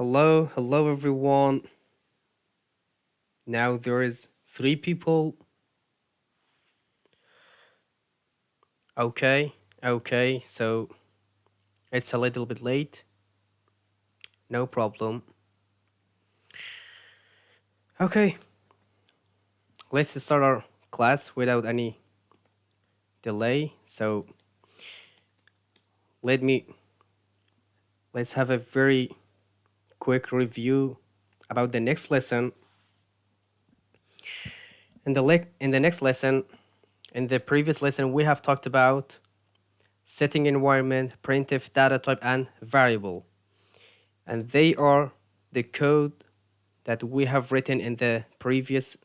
Hello everyone. Now there is three people. Okay, so it's a little bit late. No problem. Okay, let's start our class without any delay. So let me let's have a very quick review about the next lesson. In the next lesson, in the previous lesson, we have talked about setting environment, printf, data type, and variable. And they are the code that we have written in the previous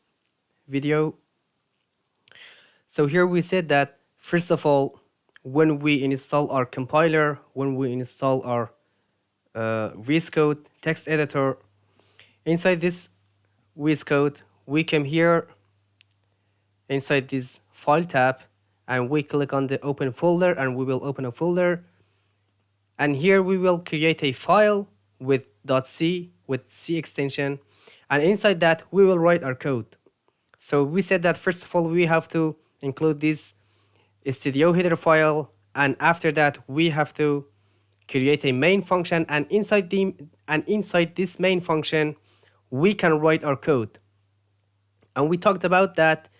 video. So here we said that, first of all, when we install our compiler, when we install our VS Code text editor, inside this VS Code, we come here inside this file tab and we click on the open folder and we will open a folder. And here we will create a file with .c, with C extension. And inside that, we will write our code. So we said that first of all, we have to include this stdio header file. And after that, we have to create a main function. And inside this main function, we can write our code. And we talked about that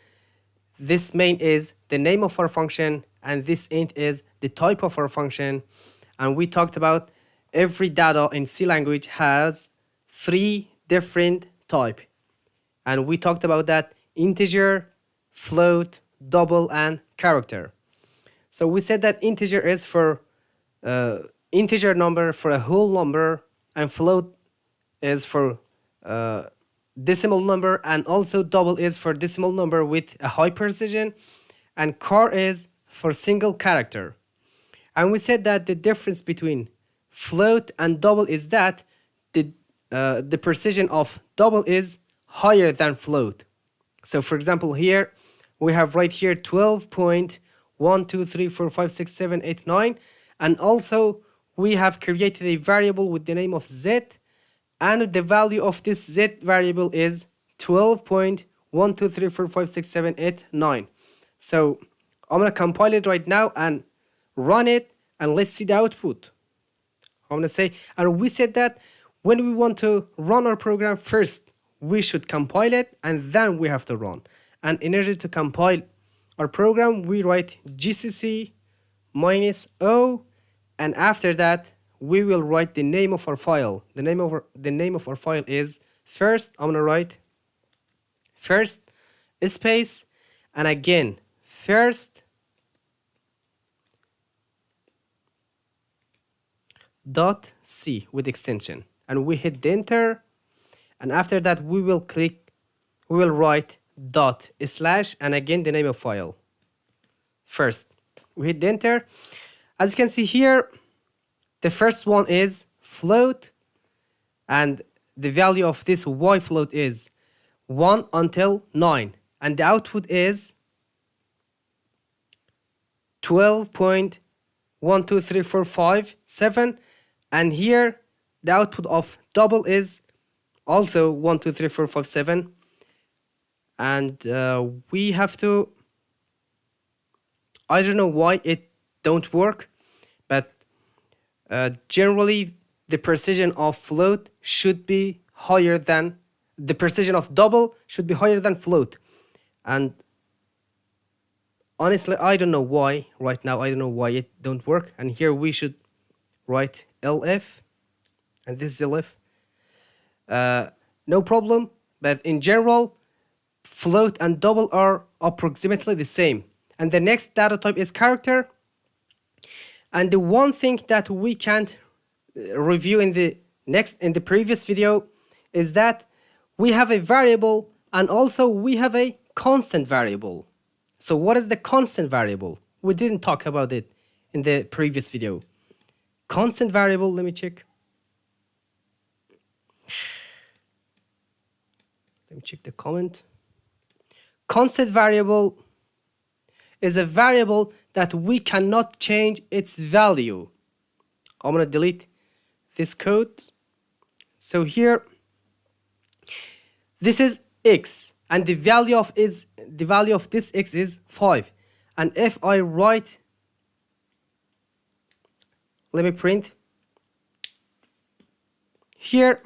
this main is the name of our function, and this int is the type of our function. And we talked about every data in C language has three different types. And we talked about that: integer, float, double, and character. So we said that integer is for integer number for a whole number, and float is for decimal number, and also double is for decimal number with a high precision, and char is for single character. And we said that the difference between float and double is that the precision of double is higher than float. So for example, here we have right here 12.123456789, and also we have created a variable with the name of z, and the value of this z variable is 12.123456789. So I'm gonna compile it right now and run it, and let's see the output. I'm gonna say, and we said that when we want to run our program, first we should compile it and then we have to run. And in order to compile our program, we write gcc -o, and after that we will write the name of our file. The name of our file is first. I'm gonna write first space and again first .c with extension, and we hit the enter, and after that we will write // and again the name of file first. We hit the enter. As you can see here, the first one is float, and the value of this y float is 1 until 9, and the output is 12.123457, and here the output of double is also 123457, and we have to, I don't know why it don't work, but generally the precision of float should be higher than the precision of double should be higher than float. And honestly, I don't know why right now. I don't know why it don't work. And here we should write elif, and this is elif. No problem, but in general, float and double are approximately the same. And the next data type is character. And the one thing that we can't review in the previous video is that we have a variable and also we have a constant variable. So what is the constant variable? We didn't talk about it in the previous video. Constant variable, let me check. Let me check the comment. Constant variable is a variable that we cannot change its value. I'm gonna delete this code. So here, this is x, and the value of this x is 5. And if I write, let me print here,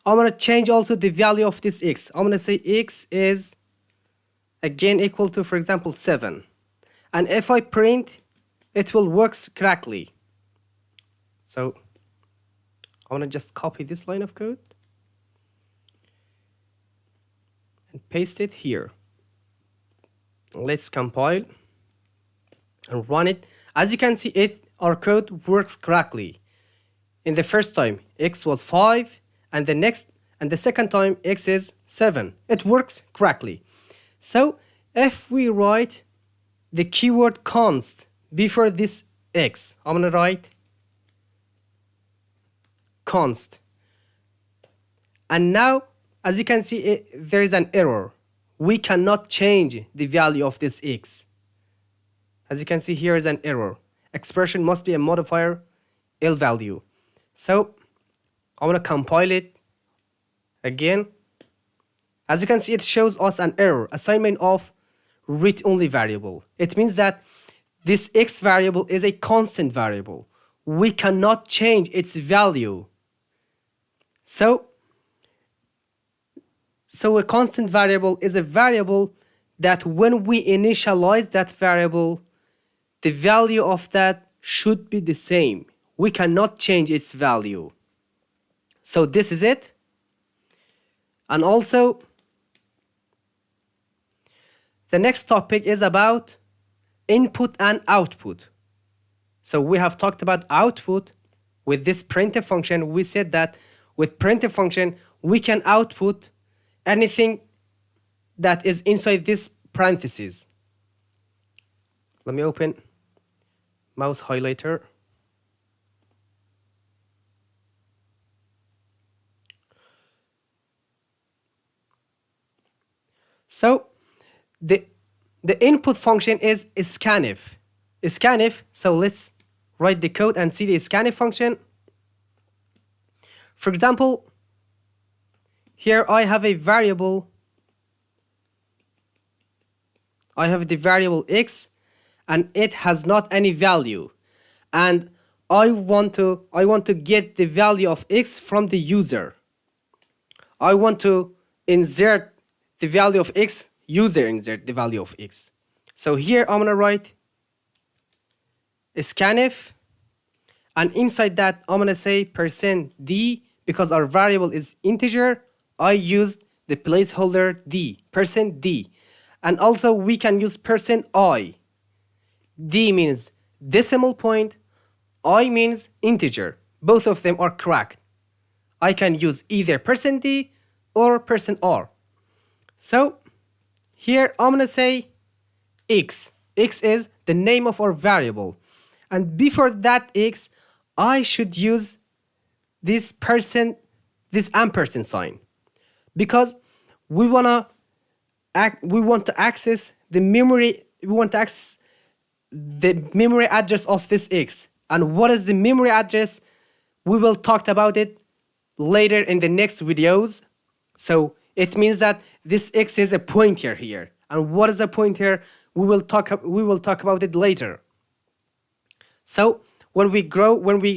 I'm gonna change also the value of this x. I'm gonna say x is again equal to, for example, 7. And if I print, it will work correctly. So I want to just copy this line of code and paste it here. Let's compile and run it. As you can see, our code works correctly. In the first time, x was 5, and the second time, x is 7. It works correctly. So if we write the keyword const before this x, I'm gonna write const. And now, as you can see, there is an error. We cannot change the value of this x. As you can see, here is an error. Expression must be a modifier L value. So I want to compile it again. As you can see, it shows us an error, assignment of read-only variable. It means that this x variable is a constant variable. We cannot change its value. So a constant variable is a variable that when we initialize that variable, the value of that should be the same. We cannot change its value. So this is it. And also, the next topic is about input and output. So we have talked about output with this printf function. We said that with printf function, we can output anything that is inside this parentheses. Let me open mouse highlighter. So the input function is scanf. Scanf, so let's write the code and see the scanf function. For example, here I have a variable. I have the variable x, and it has not any value. And I want to get the value of x from the user. I want to insert the value of x, user insert the value of x. So here I'm gonna write scanf, and inside that I'm gonna say %d, because our variable is integer. I used the placeholder d, %d. And also we can use %i. D means decimal point, I means integer. Both of them are correct. I can use either %d or %r. So here I'm gonna say x. X is the name of our variable. And before that x, I should use this ampersand sign, because we want to access the memory. We want to access the memory address of this x. And what is the memory address? We will talk about it later in the next videos. So it means that this x is a pointer here. And what is a pointer? We will talk about it later. So when we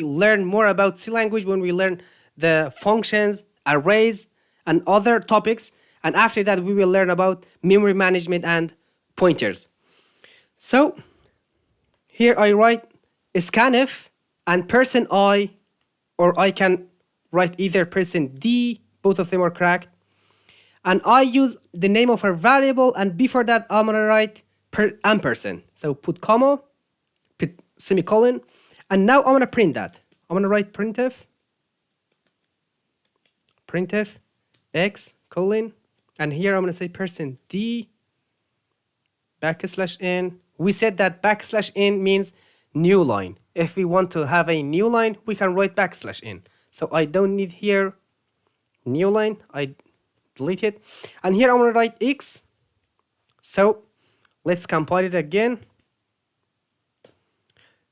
learn more about C language, when we learn the functions, arrays, and other topics, and after that we will learn about memory management and pointers. So here I write scanf and %i, or I can write either %d, both of them are correct. And I use the name of our variable, and before that I'm gonna write ampersand. So put comma, put semicolon, and now I'm gonna print that. I'm gonna write printf x colon, and here I'm gonna say %d \n. We said that \n means new line. If we want to have a new line, we can write \n. So I don't need here new line. I delete it. And here I'm gonna write x. So let's compile it again.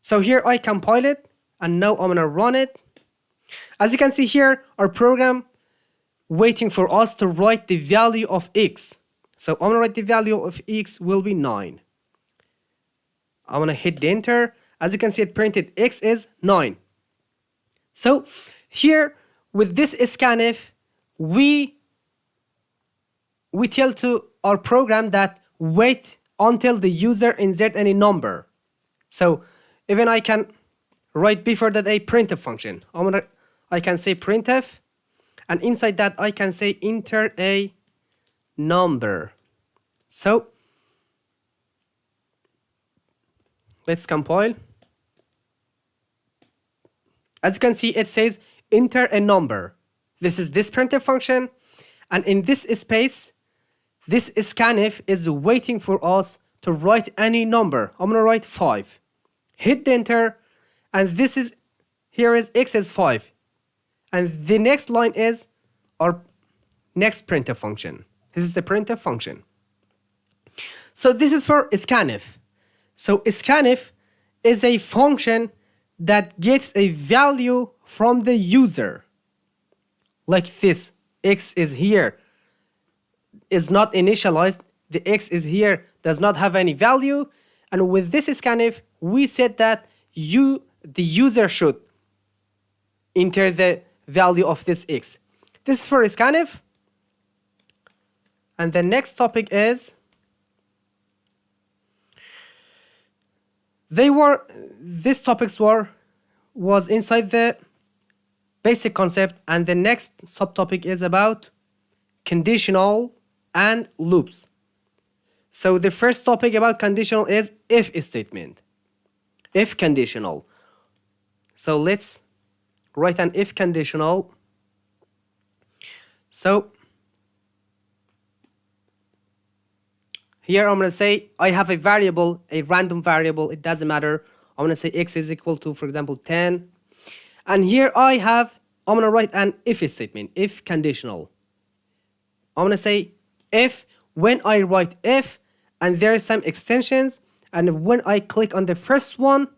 So here I compile it, and now I'm gonna run it. As you can see here, our program waiting for us to write the value of x. So I'm gonna write the value of x will be 9. I'm gonna hit the enter. As you can see, it printed x is 9. So here with this scanf, we tell to our program that wait until the user insert any number. So even I can write before that a printf function. I can say printf, and inside that I can say enter a number. So let's compile. As you can see, it says enter a number. This is this printf function, and in this space, this scanf is waiting for us to write any number. I'm gonna write 5. Hit the enter, and this is here is x is 5, and the next line is our next printf function. This is the printf function. So this is for scanf. So scanf is a function that gets a value from the user. Like this, x is here, is not initialized. The x is here, does not have any value. And with this scanf, we said that the user should enter the value of this x. This is for scanf. And the next topic is these topics was inside the basic concept, and the next subtopic is about conditional and loops. So the first topic about conditional is if statement. If conditional. So let's write an if conditional. So here I'm going to say I have a variable, a random variable, it doesn't matter. I'm going to say x is equal to, for example, 10. And here I'm going to write an if statement, if conditional. I'm going to say if, when I write if, and there is some extensions, and when I click on the first one,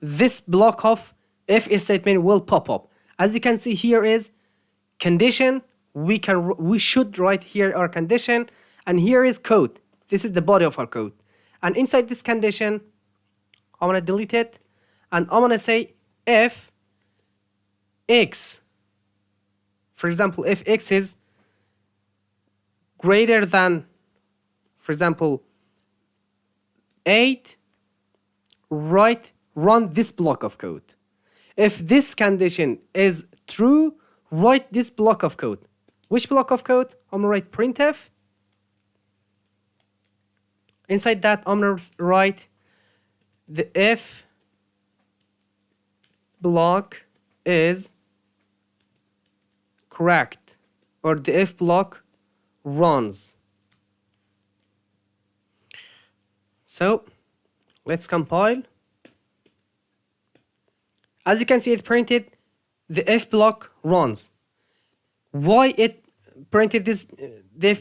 this block of if statement will pop up. As you can see, here is condition. We should write here our condition, and here is code. This is the body of our code. And inside this condition, I'm going to delete it, and I'm going to say if x, for example, if x is greater than, for example, 8, run this block of code. If this condition is true, write this block of code. Which block of code? I'm going to write printf. Inside that, I'm going to write the if block is correct, or the if block runs. So let's compile. As you can see, it printed the if block runs. Why it printed this the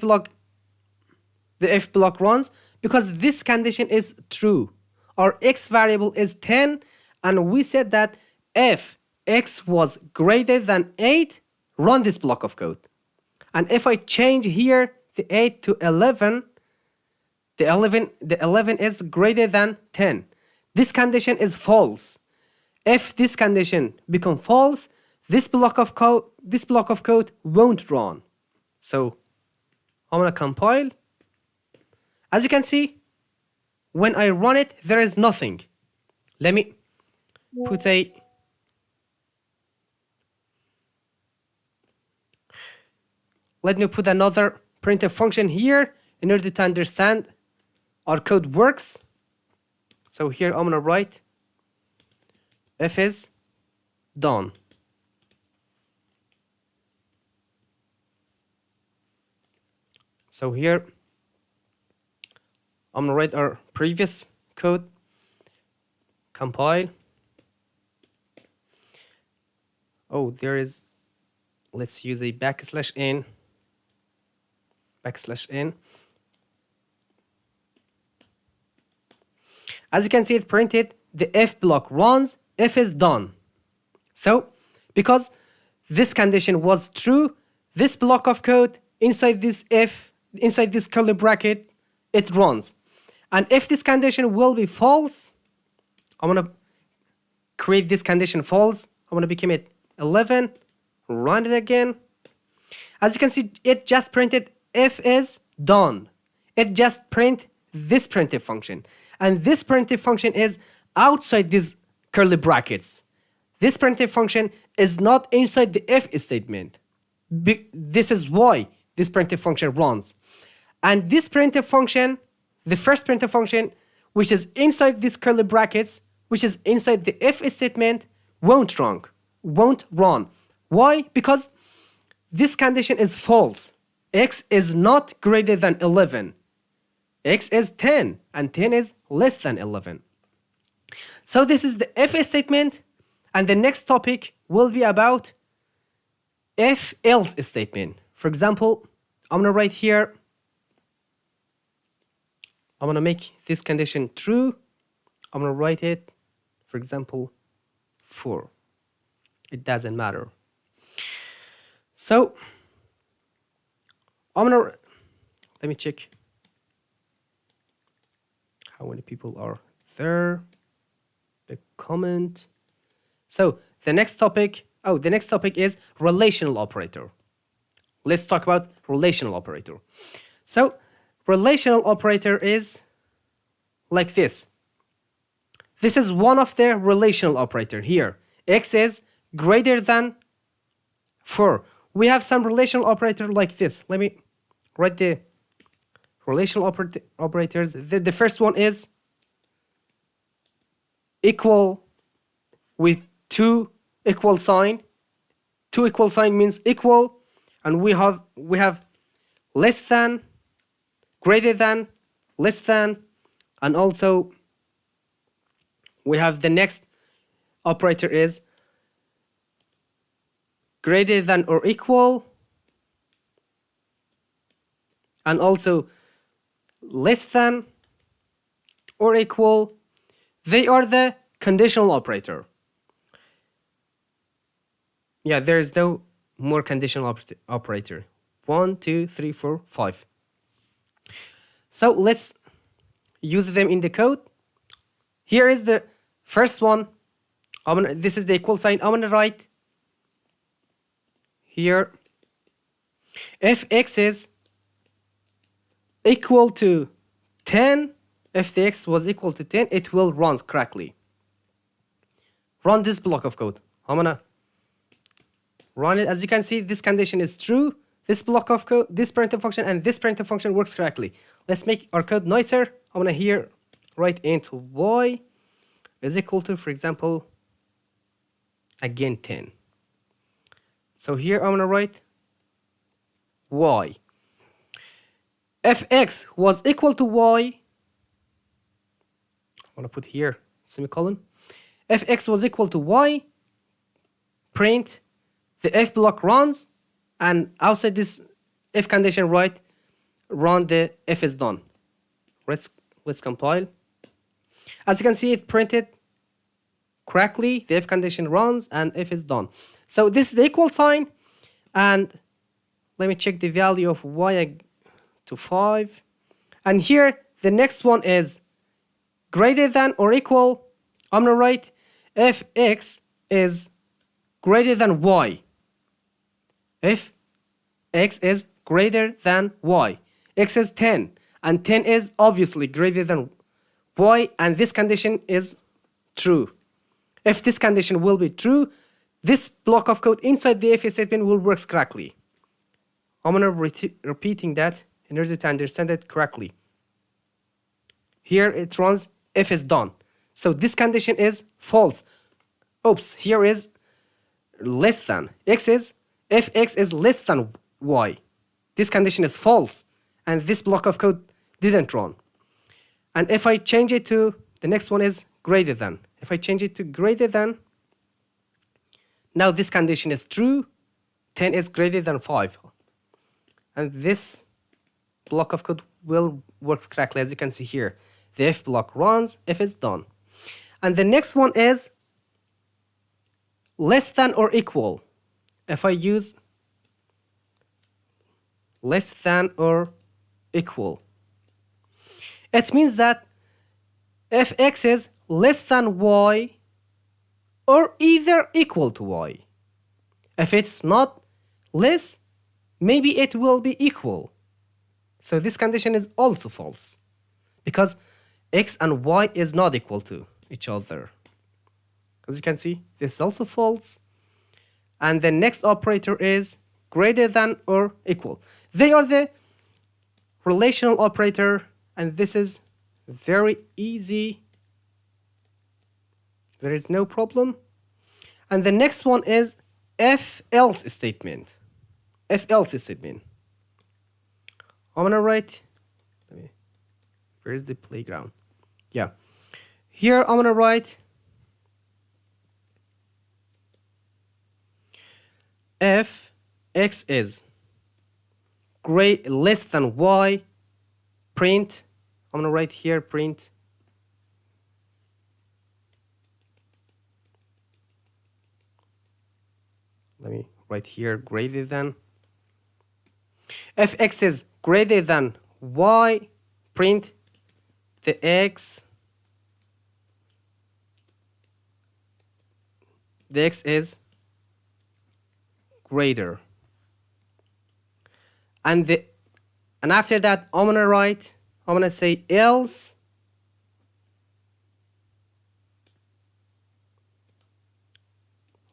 if block runs? Because this condition is true. Our x variable is 10, and we said that if x was greater than 8, run this block of code. And if I change here the 8 to 11, the 11 is greater than 10. This condition is false. If this condition become false, this block of code won't run. So I'm gonna compile. As you can see, when I run it, there is nothing. Let me put another printf function here in order to understand our code works. So here I'm gonna write if is done. So here I'm gonna write our previous code, compile. Oh, there is, let's use a \n. As you can see, it printed the if block runs, if is done. So because this condition was true, this block of code inside this if, inside this curly bracket, it runs. And if this condition will be false, I'm going to create this condition false. I'm going to become it 11, run it again. As you can see, it just printed if is done. It just print this printf function. And this printf function is outside these curly brackets. This printf function is not inside the if statement. This is why this printf function runs. And this printf function, the first printf function, which is inside these curly brackets, which is inside the if statement, won't run. Why? Because this condition is false. X is not greater than 11. X is 10, and 10 is less than 11. So this is the if statement, and the next topic will be about if else statement. For example, I'm going to write here, I'm going to make this condition true. I'm going to write it, for example, 4. It doesn't matter. So I'm going to, let me check how many people are there. The comment. So the next topic is relational operator. Let's talk about relational operator. So relational operator is like this. This is one of the relational operator here. X is greater than 4. We have some relational operator like this. Let me write the relational operators. The first one is equal with 2 equal sign. 2 equal sign means equal, and we have less than, greater than, less than, and also we have the next operator is greater than or equal, and also less than or equal. They are the conditional operator. Yeah, there is no more conditional operator. 1, 2, 3, 4, 5. So let's use them in the code. Here is the first one. This is the equal sign. I'm going to write here, if x is equal to 10, if the x was equal to 10, it will run correctly. Run this block of code. I'm going to run it. As you can see, this condition is true. This block of code, this printf function, and this printf function works correctly. Let's make our code nicer. I'm going to here write int y is equal to, for example, again 10. So here I'm going to write y. If x was equal to y, I'm going to put here semicolon. If x was equal to y, print the if block runs, and outside this if condition, run the if is done. Let's compile. As you can see, it printed correctly. The if condition runs and if is done. So this is the equal sign, and let me check the value of y to 5. And here the next one is greater than or equal. I'm gonna write if x is greater than y. If x is greater than y. X is 10, and 10 is obviously greater than y, and this condition is true. If this condition will be true, this block of code inside the if statement will work correctly. I'm gonna repeating that in order to understand it correctly. Here it runs if is done. So this condition is false. Oops, here is less than. If x is less than y. This condition is false, and this block of code didn't run. And if I change it to, the next one is greater than. If I change it to greater than, now this condition is true. 10 is greater than 5. And this block of code will work correctly, as you can see here. The if block runs if it's done. And the next one is less than or equal. if I use less than or equal, it means that if x is less than y or either equal to y. If it's not less, maybe it will be equal. So this condition is also false because x and y is not equal to each other. As you can see, this is also false. And the next operator is greater than or equal. They are the relational operator, and this is very easy. There is no problem. And the next one is if else statement. If else statement. I'm gonna write, where is the playground? Yeah. Here I'm gonna write if x is less than y, print, I'm gonna write here print let me write here greater than. If x is greater than y, print the x is greater. And after that I'm gonna say else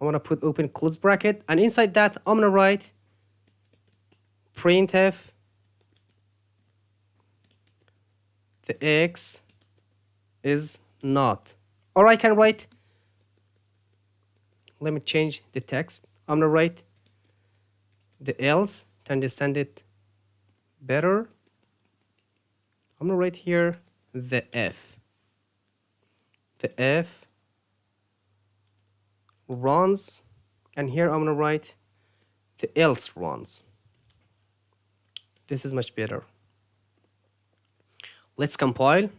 I'm gonna put open close bracket, and inside that I'm gonna write printf the x is not. Or I can write, let me change the text. I'm gonna write the else to understand it better. I'm gonna write here the f. The f runs, and here I'm gonna write the else runs. This is much better. Let's compile.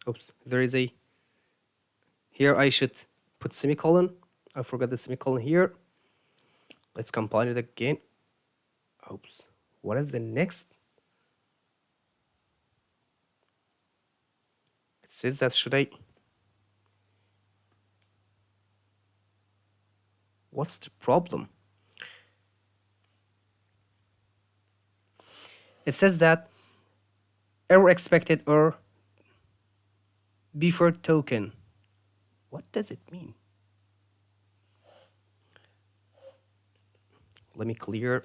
Oops, there is a, here I should put semicolon. I forgot the semicolon here. Let's compile it again. Oops, what is the next? It says that what's the problem? It says that error expected or before token. What does it mean? Let me clear.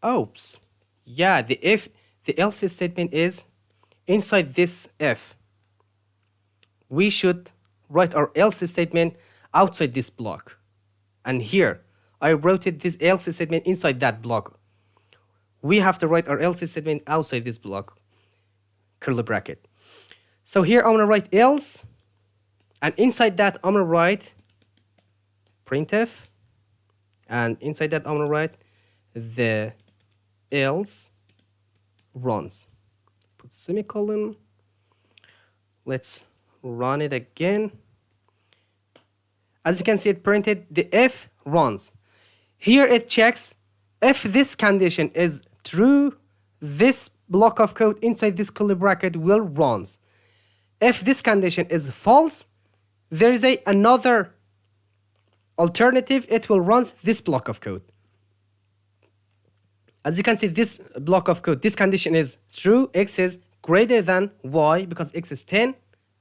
Oops. Yeah, the else statement is inside this if. We should write our else statement outside this block. And here, I wrote this else statement inside that block. We have to write our else statement outside this block, curly bracket. So here I'm gonna write else, and inside that I'm gonna write printf, and inside that I'm gonna write the else runs. Put semicolon. Let's run it again. As you can see, it printed the if runs. Here it checks if this condition is true, this block of code inside this curly bracket will runs. If this condition is false, there is another alternative, it will run this block of code. As you can see, this block of code, this condition is true, x is greater than y because x is 10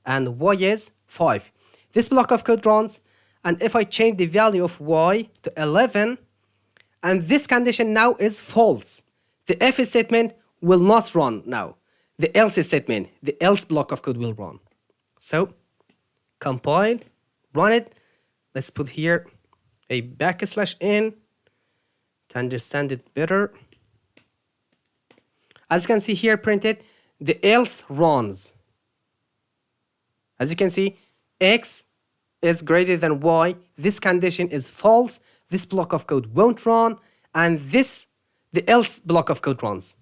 and y is 5. This block of code runs, and if I change the value of y to 11, and this condition now is false, the if statement will not run now. The else statement, the else block of code will run. So compile, run it. Let's put here a \n to understand it better. As you can see here printed, the else runs. As you can see, x is greater than y. This condition is false. This block of code won't run, and the else block of code runs.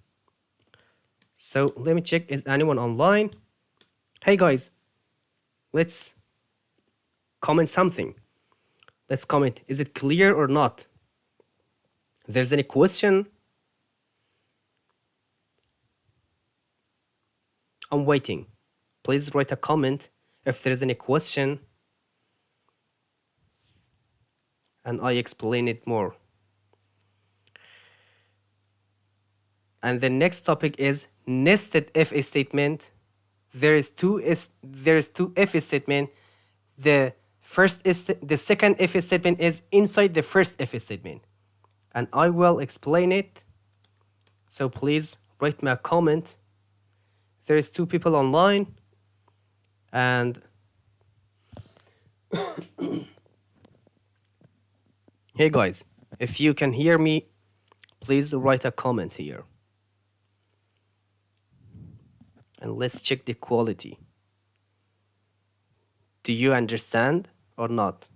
So let me check, is anyone online? Hey guys, let's comment something. Let's comment. Is it clear or not? If there's any question, I'm waiting. Please write a comment if there's any question and I explain it more. And the next topic is nested if statement. There is two if statement. The second if statement is inside the first if statement, and I will explain it. So please write me a comment. There is two people online, and hey guys, if you can hear me, please write a comment here. And let's check the quality. Do you understand or not?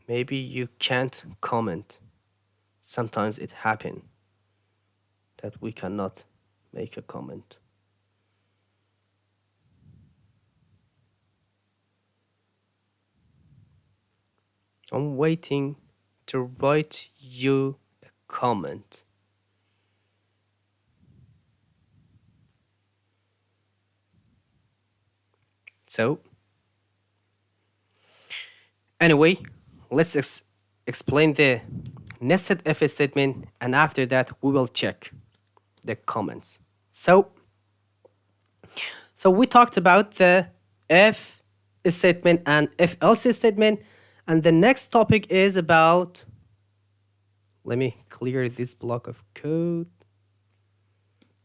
Maybe you can't comment. Sometimes it happens that we cannot make a comment. I'm waiting to write you a comment. So, anyway, let's explain the nested if statement, and after that we will check the comments. So we talked about the if statement and if else statement, and the next topic is about, let me clear this block of code.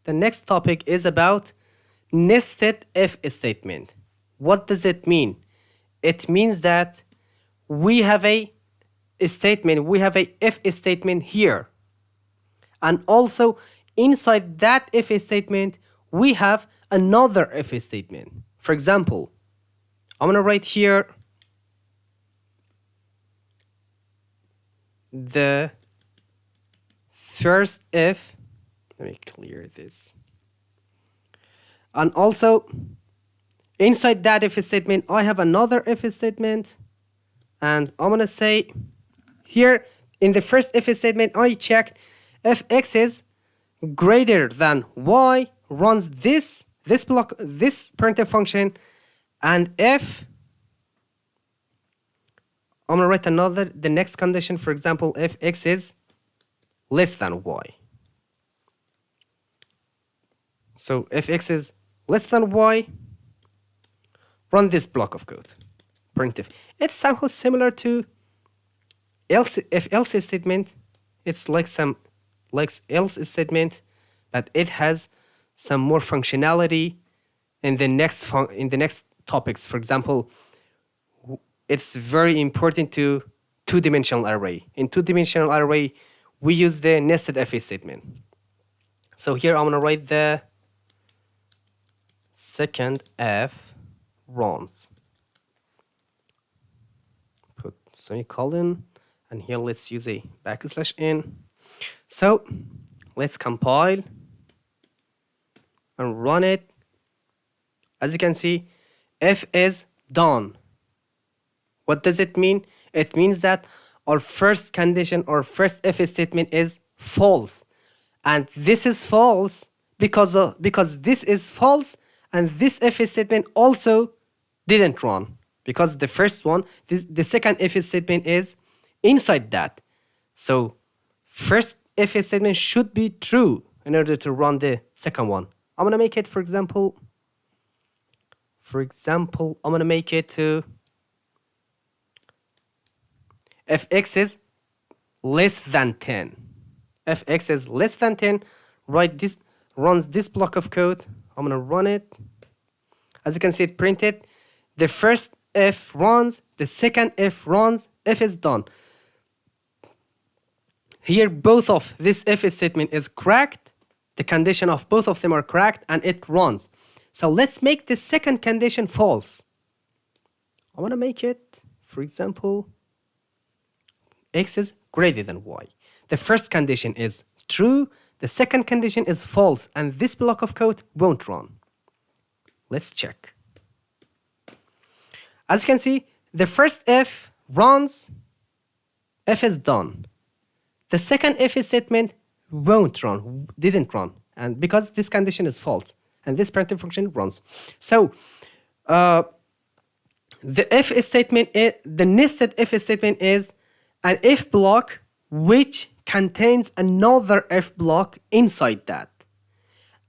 The next topic is about nested if statement. What does it mean? It means that we have a statement, we have a if statement here. And also inside that if statement, we have another if statement. For example, I'm gonna write here the first if, let me clear this. And also inside that if statement, I have another if statement, and I'm gonna say here in the first if statement, I checked if x is greater than y, runs this block, this printf function, and if I'm gonna write the next condition, for example, if x is less than y. So if x is less than y, run this block of code, printf. It's somehow similar to if else statement. It's like else statement, but it has some more functionality in the next topics. For example, it's very important to two-dimensional array. In two-dimensional array, we use the nested if statement. So here I'm gonna write the second f runs. Put semicolon, and here let's use a \n. So let's compile and run it. As you can see, f is done. What does it mean? It means that our first condition, our first if statement is false. And this is false because this is false, and this if statement also didn't run. Because the first one, the second if statement is inside that. So first if statement should be true in order to run the second one. I'm gonna make it, for example, I'm gonna make it to if x is less than 10. If x is less than 10, runs this block of code. I'm gonna run it. As you can see, it printed. The first if runs, the second if runs, if is done. Here, both of this if statement is correct. The condition of both of them are correct, and it runs. So let's make the second condition false. I want to make it, for example, x is greater than y. The first condition is true. The second condition is false, and this block of code won't run. Let's check. As you can see, the first if runs, if is done. The second if statement won't run, didn't run, and because this condition is false, and this printf function runs. So the if statement, the nested if statement is an if block which contains another if block inside that.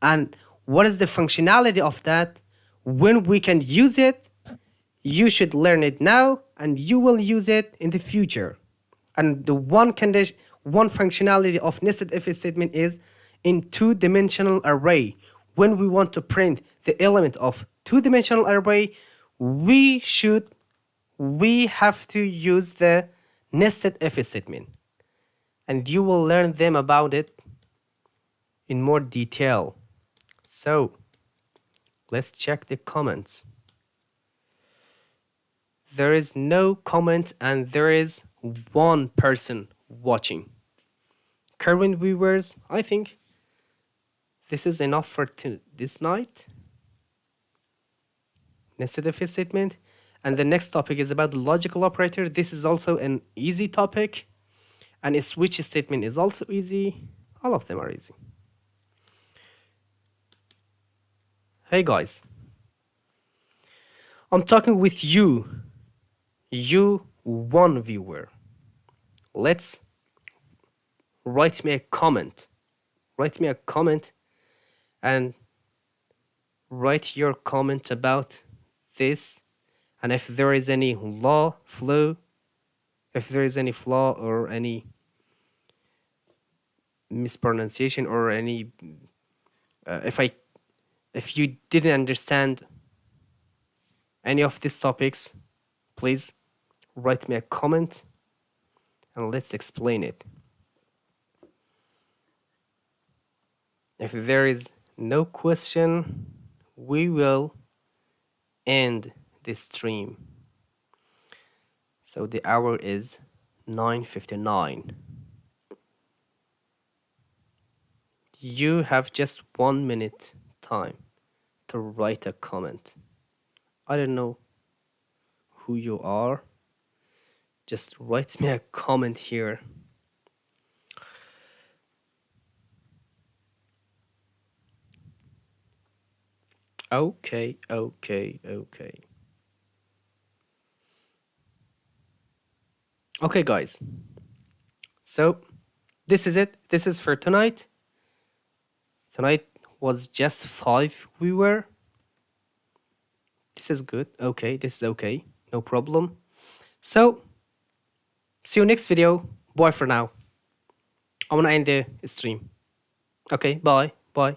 And what is the functionality of that? When we can use it, you should learn it now, and you will use it in the future. And the one condition, one functionality of nested if statement is in two-dimensional array. When we want to print the element of two-dimensional array, we have to use the nested if statement. And you will learn them about it in more detail. So let's check the comments. There is no comment, and there is one person watching. Current viewers, I think this is enough for this night. Nested if statement. And the next topic is about the logical operator. This is also an easy topic. And a switch statement is also easy. All of them are easy. Hey guys, I'm talking with you one viewer. Let's write me a comment. Write me a comment and write your comment about this. And if there is any if there is any flaw or any mispronunciation or any if you didn't understand any of these topics, please write me a comment and let's explain it. If there is no question, we will end this stream. So the hour is 9:59. You have just 1 minute time to write a comment. I don't know who you are. Just write me a comment here. Okay. Okay, guys. So this is it. This is for tonight. Tonight was just 5 viewers. This is good. Okay, this is okay. No problem. So see you next video. Bye for now. I want to end the stream. Okay, bye. Bye.